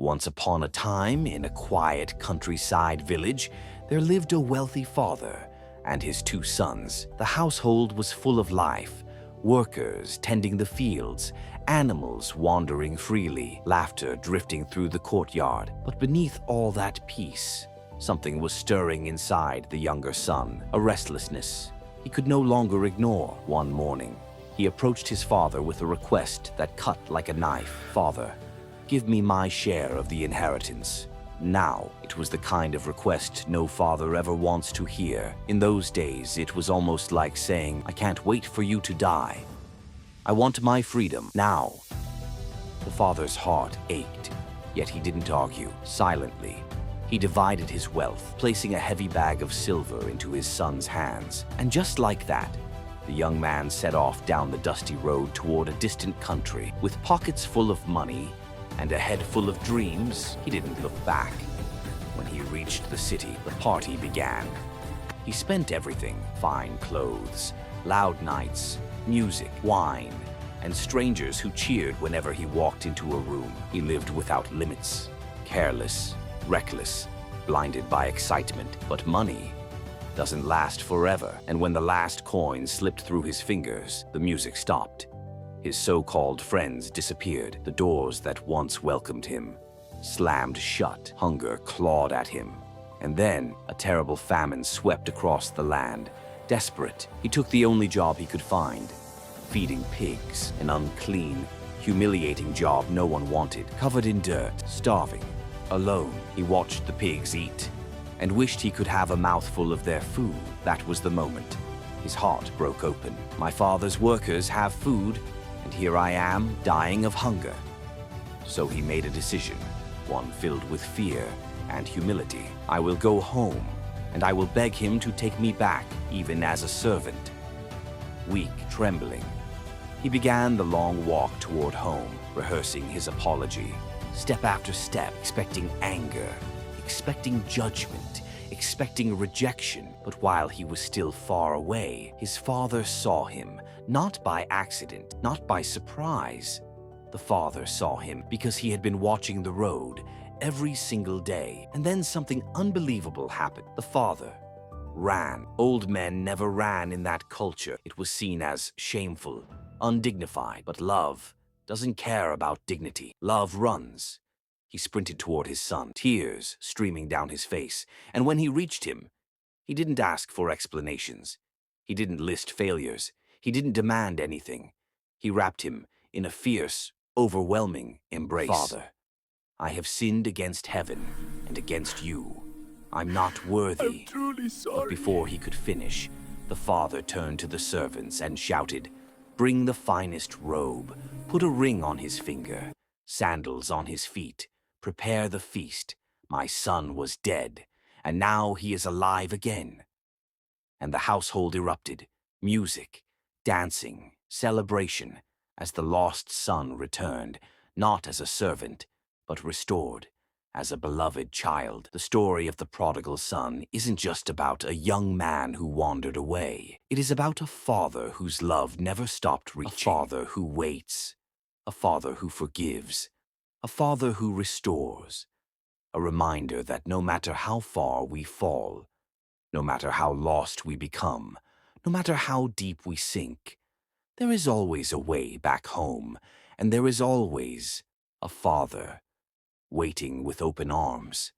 Once upon a time, in a quiet countryside village, there lived a wealthy father and his two sons. The household was full of life, workers tending the fields, animals wandering freely, laughter drifting through the courtyard. But beneath all that peace, something was stirring inside the younger son, a restlessness he could no longer ignore. One morning, he approached his father with a request that cut like a knife. "Father, give me my share of the inheritance." Now, it was the kind of request no father ever wants to hear. In those days, it was almost like saying, "I can't wait for you to die. I want my freedom now." The father's heart ached, yet he didn't argue. Silently, he divided his wealth, placing a heavy bag of silver into his son's hands. And just like that, the young man set off down the dusty road toward a distant country. With pockets full of money and a head full of dreams, he didn't look back. When he reached the city, the party began. He spent everything: fine clothes, loud nights, music, wine, and strangers who cheered whenever he walked into a room. He lived without limits, careless, reckless, blinded by excitement. But money doesn't last forever, and when the last coin slipped through his fingers, the music stopped. His so-called friends disappeared. The doors that once welcomed him slammed shut. Hunger clawed at him. And then a terrible famine swept across the land. Desperate, he took the only job he could find: feeding pigs, an unclean, humiliating job no one wanted. Covered in dirt, starving, alone, he watched the pigs eat and wished he could have a mouthful of their food. That was the moment his heart broke open. My father's workers have food, and here I am, dying of hunger. So he made a decision, one filled with fear and humility. I will go home, and I will beg him to take me back, even as a servant. Weak, trembling, he began the long walk toward home, rehearsing his apology, step after step, expecting anger, expecting judgment, expecting rejection. But while he was still far away, his father saw him, not by accident, not by surprise. The father saw him because he had been watching the road every single day. And then something unbelievable happened. The father ran. Old men never ran in that culture. It was seen as shameful, undignified. But love doesn't care about dignity. Love runs. He sprinted toward his son, tears streaming down his face. And when he reached him, he didn't ask for explanations. He didn't list failures. He didn't demand anything. He wrapped him in a fierce, overwhelming embrace. "Father, I have sinned against heaven and against you. I'm not worthy." I'm truly sorry. But before he could finish, the father turned to the servants and shouted, "Bring the finest robe, put a ring on his finger, sandals on his feet. Prepare the feast. My son was dead, and now he is alive again." And the household erupted. Music, dancing, celebration, as the lost son returned, not as a servant, but restored as a beloved child. The story of the prodigal son isn't just about a young man who wandered away. It is about a father whose love never stopped reaching. A father who waits. A father who forgives. A father who restores. A reminder that no matter how far we fall, no matter how lost we become, no matter how deep we sink, there is always a way back home, and there is always a father waiting with open arms.